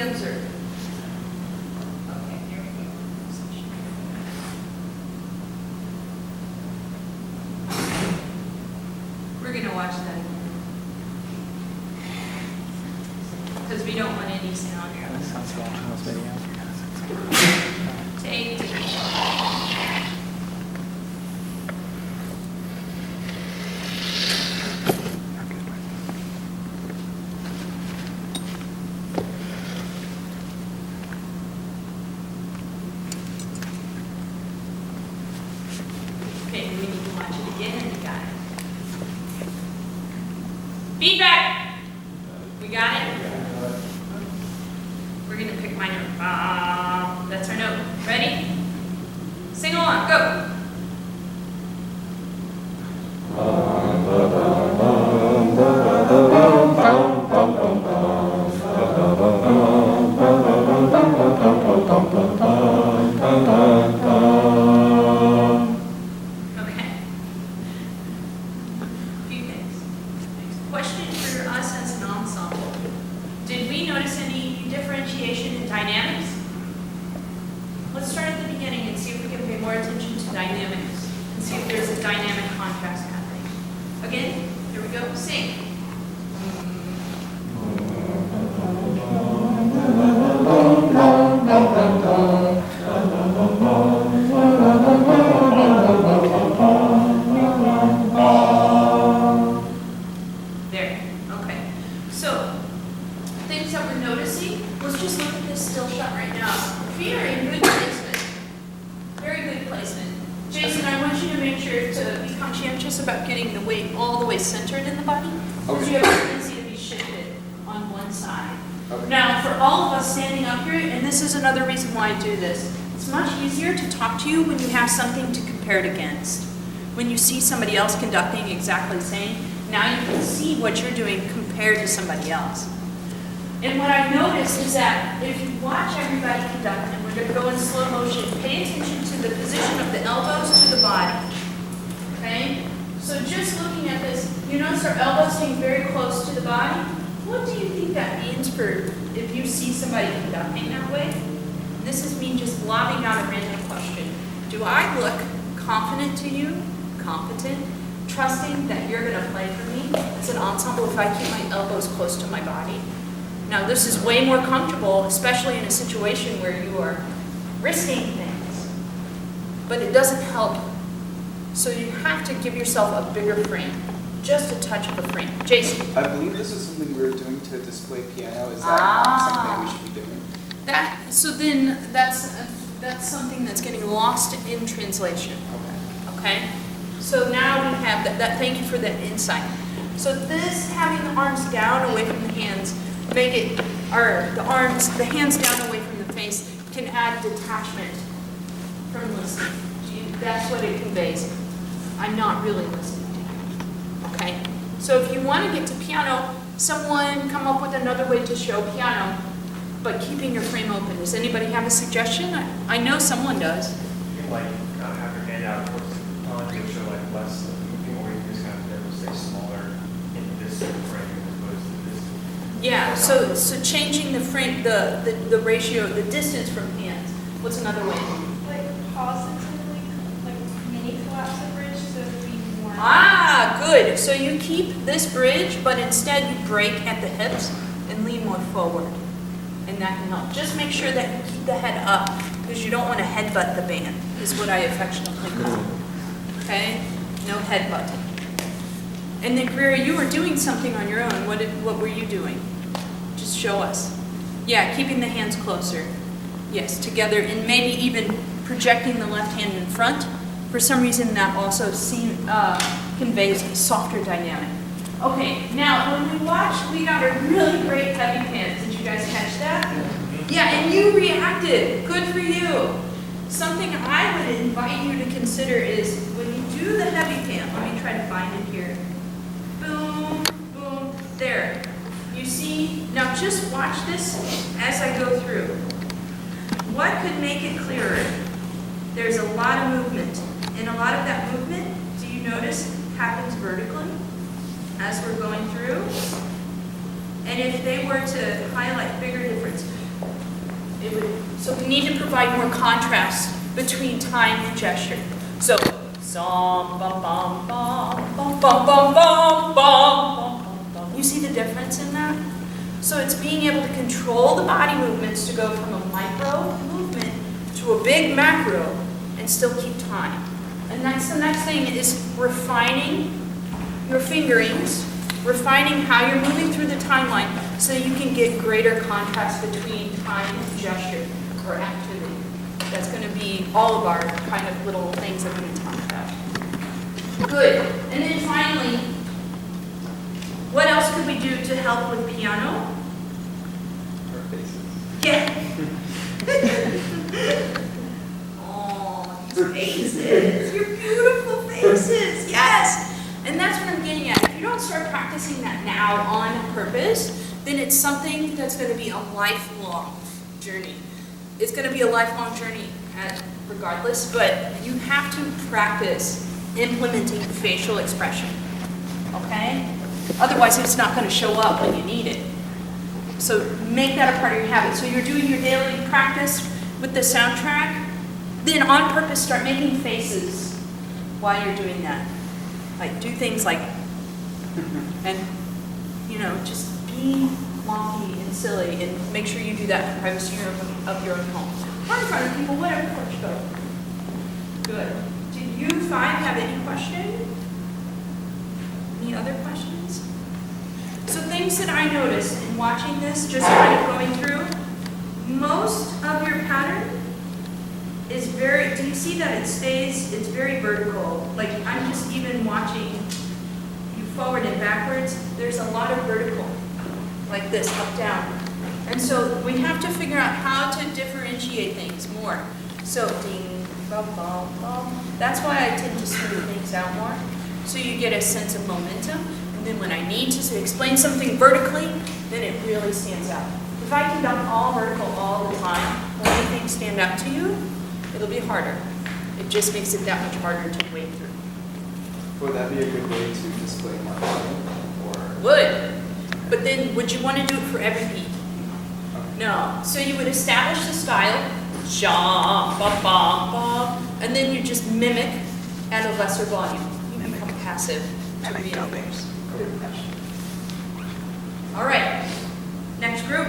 observe. Okay, here we go. We're going to watch that again. Because we don't want any sound here. That sounds well on this video. Take two. Okay, we need to watch it again and you got it. Feedback! We got it? We're going to pick my note. That's our note. Ready? Sing along. Go. Okay. Few things. Question for us as an ensemble. Did we notice any differentiation in dynamics? Let's start at the beginning and see if we can pay more attention to dynamics and see if there's a dynamic contrast happening. Again, here we go. Sing. There. Okay. So, things that we're noticing, let's just look at this still shot right now. Feet are in good placement. Very good placement. Jason, I want you to make sure to be conscientious about getting the weight all the way centered in the body. Because you have a tendency to be shifted on one side. Okay. Now, for all of us standing up here, and this is another reason why I do this, it's much easier to talk to you when you have something to compare it against. When you see somebody else conducting exactly the same, now you can see what you're doing compared to somebody else. And what I noticed is that if you watch everybody conduct, and we're going to go in slow motion, pay attention to the position of the elbows to the body. Okay? So just looking at this, you notice our elbows staying very close to the body. What do you think that means for if you see somebody conducting that way? This is me just lobbing out a random question. Do I look confident to you? Competent? Trusting that you're going to play for me as an ensemble if I keep my elbows close to my body? Now, this is way more comfortable, especially in a situation where you are risking things, but it doesn't help. So you have to give yourself a bigger frame, just a touch of a frame. Jason? I believe this is something we were doing to display piano. Is that not something we should be doing? That's something that's getting lost in translation. Okay? So now we have that. Thank you for that insight. So this, having the arms down away from the hands, make it, or the hands down away from the face, can add detachment from listening. That's what it conveys. I'm not really listening to you. Okay? So if you want to get to piano, someone come up with another way to show piano, but keeping your frame open. Does anybody have a suggestion? I know someone does. You can have your hand out towards the front and show less of moving, or you can just kind of stay smaller in this frame as opposed to this. Yeah, so changing the frame, the ratio, the distance from hands. What's another way? Like positively, like mini collapse the bridge so it would be more. Ah, good. So you keep this bridge, but instead you break at the hips and lean more forward. And that can help. Just make sure that you keep the head up, because you don't want to headbutt the band, is what I affectionately call it. Okay? No headbutting. And then, Greer, you were doing something on your own. What were you doing? Just show us. Yeah, keeping the hands closer. Yes, together, and maybe even projecting the left hand in front. For some reason, that also conveys a softer dynamic. Okay, now when we watched, we got a really great heavy pan. Did you guys catch that? Yeah, and you reacted. Good for you. Something I would invite you to consider is when you do the heavy pan, let me try to find it here. Boom, boom, there. You see, now just watch this as I go through. What could make it clearer? There's a lot of movement. And a lot of that movement, do you notice, happens vertically as we're going through? And if they were to highlight bigger difference, need to provide more contrast between time and gesture. So, bum bum bum bum bum bum bum bum bum bum. You see the difference in that? So it's being able to control the body movements to go from a micro movement to a big macro and still keep time. And that's the next thing, is refining your fingerings, refining how you're moving through the timeline so you can get greater contrast between time and gesture or activity. That's going to be all of our kind of little things that we're going to talk about. Good. And then finally, what else could we do to help with piano? Our faces. Yeah. Oh, these faces. Your beautiful faces. Yes. And that's what I'm getting at. If you don't start practicing that now on purpose, then it's something that's going to be a lifelong journey. It's going to be a lifelong journey regardless, but you have to practice implementing facial expression. Okay? Otherwise, it's not going to show up when you need it. So make that a part of your habit. So you're doing your daily practice with the soundtrack, then on purpose start making faces while you're doing that. Like do things like, and just be wonky and silly, and make sure you do that in the privacy of your own home. Or in front of people, whatever works go. Good. Do you five have any question? Any other questions? So things that I noticed in watching this, just kind of going through, most of your pattern is very, do you see that it's very vertical? Like I'm just even watching you forward and backwards, there's a lot of vertical, like this, up, down. And so we have to figure out how to differentiate things more. So ding, bum, bum, bum. That's why I tend to smooth things out more. So you get a sense of momentum. And then when I need to explain something vertically, then it really stands out. If I can dump all vertical all the time, will anything stand out to you? It'll be harder. It just makes it that much harder to wade through. Would that be a good way to display more or? Would. But then would you want to do it for every beat? No. So you would establish the style, sha, ba, ba, ba, and then you just mimic at a lesser volume. You become passive to reinforce. Good question. All right. Next group.